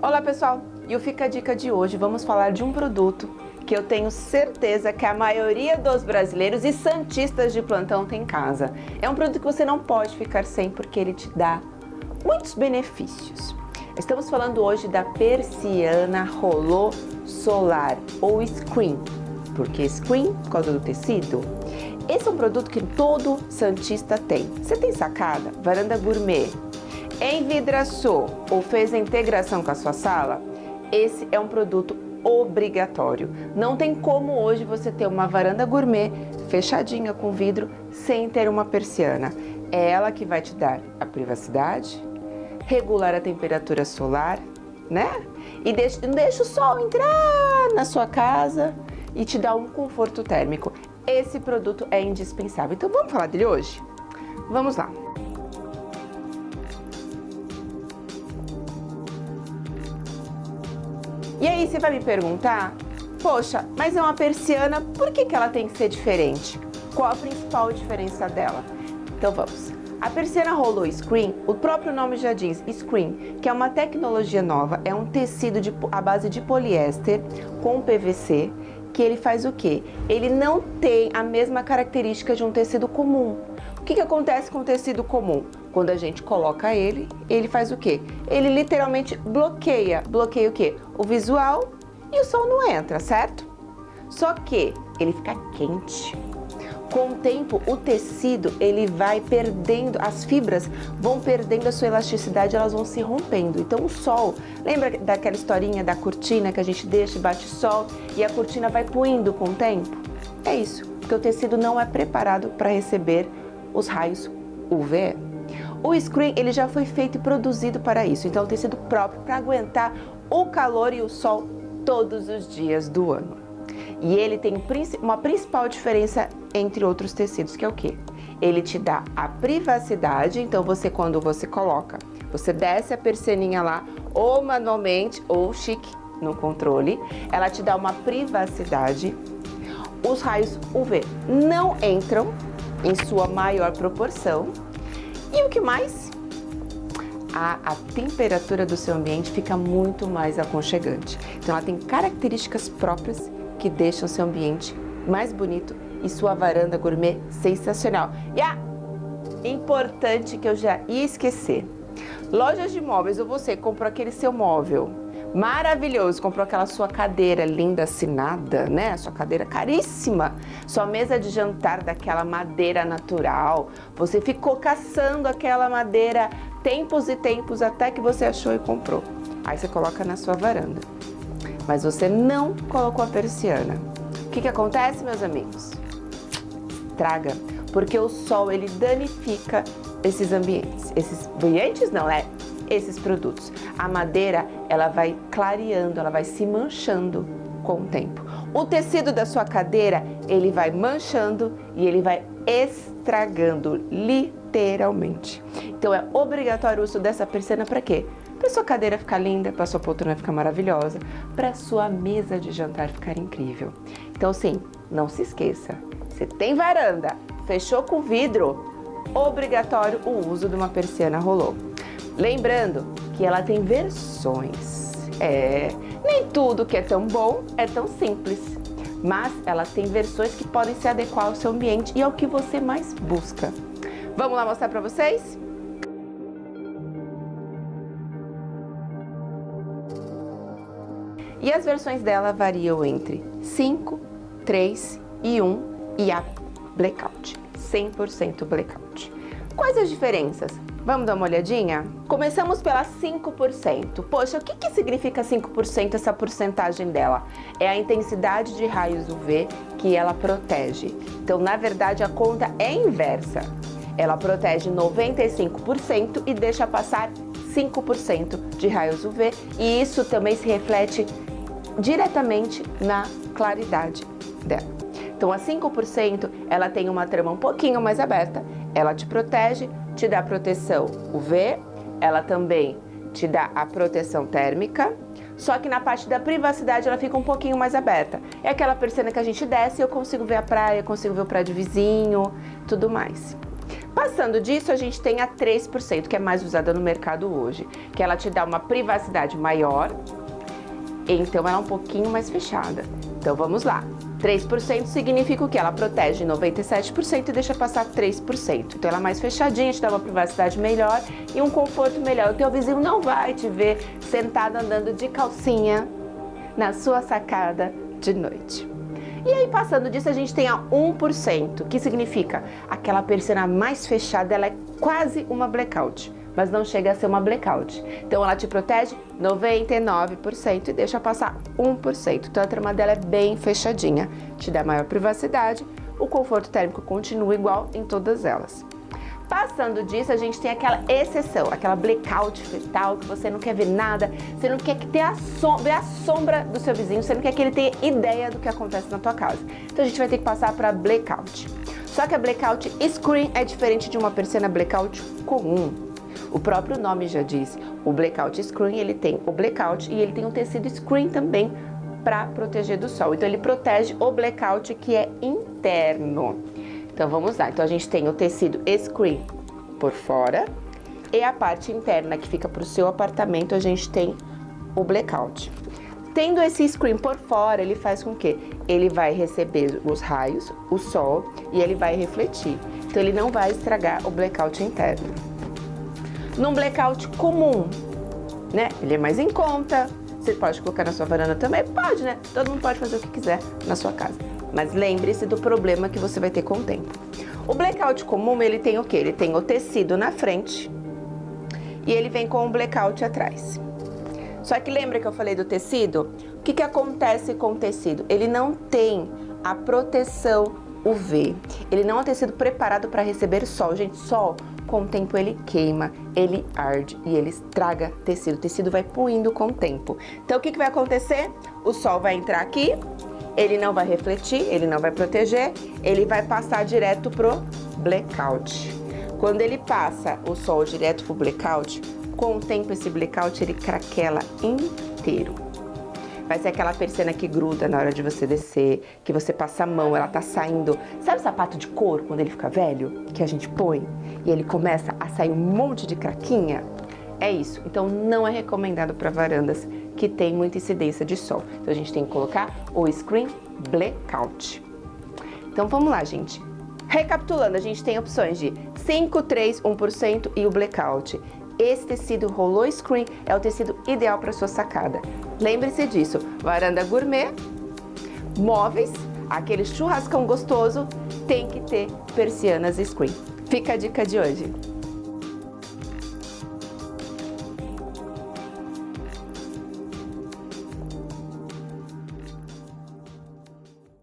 Olá pessoal, e o Fica a Dica de hoje vamos falar de um produto que eu tenho certeza que a maioria dos brasileiros e santistas de plantão tem em casa. É um produto que você não pode ficar sem porque ele te dá muitos benefícios. Estamos falando hoje da persiana rolô solar ou screen. Por que screen? Por causa do tecido. Esse é um produto que todo santista tem. Você tem sacada? Varanda gourmet? Envidraçou ou fez a integração com a sua sala? Esse é um produto obrigatório. Não tem como hoje você ter uma varanda gourmet fechadinha com vidro sem ter uma persiana. É ela que vai te dar a privacidade, regular a temperatura solar, né? E não deixa o sol entrar na sua casa e te dar um conforto térmico. Esse produto é indispensável. Então vamos falar dele hoje? Vamos lá. E aí você vai me perguntar, poxa, mas é uma persiana, por que ela tem que ser diferente? Qual a principal diferença dela? Então vamos. A persiana rolô screen, o próprio nome já diz, screen, que é uma tecnologia nova, é um tecido à base de poliéster com PVC, que ele faz o quê? Ele não tem a mesma característica de um tecido comum. O que acontece com o tecido comum? Quando a gente coloca ele, ele faz o quê? Ele literalmente bloqueia. Bloqueia o quê? O visual e o sol não entra, certo? Só que ele fica quente. Com o tempo, o tecido, ele vai perdendo, as fibras vão perdendo a sua elasticidade, elas vão se rompendo. Então o sol, lembra daquela historinha da cortina que a gente deixa e bate sol e a cortina vai puindo com o tempo? É isso, porque o tecido não é preparado para receber os raios UV. O screen, ele já foi feito e produzido para isso, então é um tecido próprio para aguentar o calor e o sol todos os dias do ano. E ele tem uma principal diferença entre outros tecidos, que é o quê? Ele te dá a privacidade, então quando você coloca, você desce a persianinha lá, ou manualmente, ou chique no controle, ela te dá uma privacidade, os raios UV não entram em sua maior proporção, e o que mais? A temperatura do seu ambiente fica muito mais aconchegante. Então ela tem características próprias que deixam seu ambiente mais bonito e sua varanda gourmet sensacional. E importante que eu já ia esquecer. Lojas de móveis, ou você comprou aquele seu móvel maravilhoso, comprou aquela sua cadeira linda assinada, né? Sua cadeira caríssima, sua mesa de jantar daquela madeira natural. Você ficou caçando aquela madeira tempos e tempos até que você achou e comprou. Aí você coloca na sua varanda. Mas você não colocou a persiana. O que acontece, meus amigos? Estraga, porque o sol ele danifica esses ambientes. Esses ambientes não, né? Esses produtos. A madeira, ela vai clareando, ela vai se manchando com o tempo. O tecido da sua cadeira, ele vai manchando e ele vai estragando, literalmente. Então é obrigatório o uso dessa persiana para quê? Para sua cadeira ficar linda, para sua poltrona ficar maravilhosa, para sua mesa de jantar ficar incrível. Então sim, não se esqueça, você tem varanda, fechou com vidro, obrigatório o uso de uma persiana rolô. Lembrando que ela tem versões. Nem tudo que é tão bom é tão simples, mas ela tem versões que podem se adequar ao seu ambiente e ao que você mais busca. Vamos lá mostrar para vocês? E as versões dela variam entre 5, 3 e 1 e a blackout, 100% blackout. Quais as diferenças? Vamos dar uma olhadinha? Começamos pela 5%. Poxa, o que significa 5%, essa porcentagem dela? É a intensidade de raios UV que ela protege. Então, na verdade, a conta é inversa. Ela protege 95% e deixa passar 5% de raios UV. E isso também se reflete diretamente na claridade dela. Então, a 5%, ela tem uma trama um pouquinho mais aberta, ela te protege, te dá proteção UV, ela também te dá a proteção térmica, só que na parte da privacidade ela fica um pouquinho mais aberta. É aquela persiana que a gente desce e eu consigo ver a praia, eu consigo ver o prédio vizinho, tudo mais. Passando disso, a gente tem a 3%, que é mais usada no mercado hoje, que ela te dá uma privacidade maior, então ela é um pouquinho mais fechada. Então vamos lá. 3% significa o quê? Ela protege 97% e deixa passar 3%. Então ela é mais fechadinha, te dá uma privacidade melhor e um conforto melhor. O teu vizinho não vai te ver sentada andando de calcinha na sua sacada de noite. E aí, passando disso, a gente tem a 1%, que significa aquela persiana mais fechada, ela é quase uma blackout, mas não chega a ser uma blackout. Então, ela te protege 99% e deixa passar 1%. Então, a trama dela é bem fechadinha, te dá maior privacidade, o conforto térmico continua igual em todas elas. Passando disso, a gente tem aquela exceção, aquela blackout fetal, que você não quer ver nada, você não quer ver a sombra do seu vizinho, você não quer que ele tenha ideia do que acontece na tua casa. Então a gente vai ter que passar para blackout. Só que a blackout screen é diferente de uma persiana blackout comum. O próprio nome já diz, o blackout screen, ele tem o blackout e ele tem um tecido screen também para proteger do sol. Então ele protege o blackout que é interno. Então vamos lá, então a gente tem o tecido screen por fora e a parte interna que fica para o seu apartamento, a gente tem o blackout. Tendo esse screen por fora, ele faz com que ele vai receber os raios, o sol, e ele vai refletir. Então ele não vai estragar o blackout interno. Num blackout comum, né? Ele é mais em conta, você pode colocar na sua varanda também, pode, né? Todo mundo pode fazer o que quiser na sua casa. Mas lembre-se do problema que você vai ter com o tempo. O blackout comum, ele tem o quê? Ele tem o tecido na frente e ele vem com o blackout atrás. Só que lembra que eu falei do tecido? O que acontece com o tecido? Ele não tem a proteção UV. Ele não é um tecido preparado para receber sol. Gente, sol, com o tempo ele queima, ele arde e ele estraga tecido. O tecido vai puindo com o tempo. Então, o que vai acontecer? O sol vai entrar aqui, ele não vai refletir, ele não vai proteger, ele vai passar direto pro blackout. Quando ele passa o sol direto pro blackout, com o tempo esse blackout ele craquela inteiro. Vai ser aquela persiana que gruda na hora de você descer, que você passa a mão, ela tá saindo. Sabe o sapato de couro quando ele fica velho? Que a gente põe e ele começa a sair um monte de craquinha? É isso. Então não é recomendado para varandas que tem muita incidência de sol. Então a gente tem que colocar o screen blackout. Então vamos lá, gente. Recapitulando, a gente tem opções de 5, 3, 1% e o blackout. Esse tecido rolou screen é o tecido ideal para sua sacada. Lembre-se disso, varanda gourmet, móveis, aquele churrascão gostoso, tem que ter persianas screen. Fica a dica de hoje.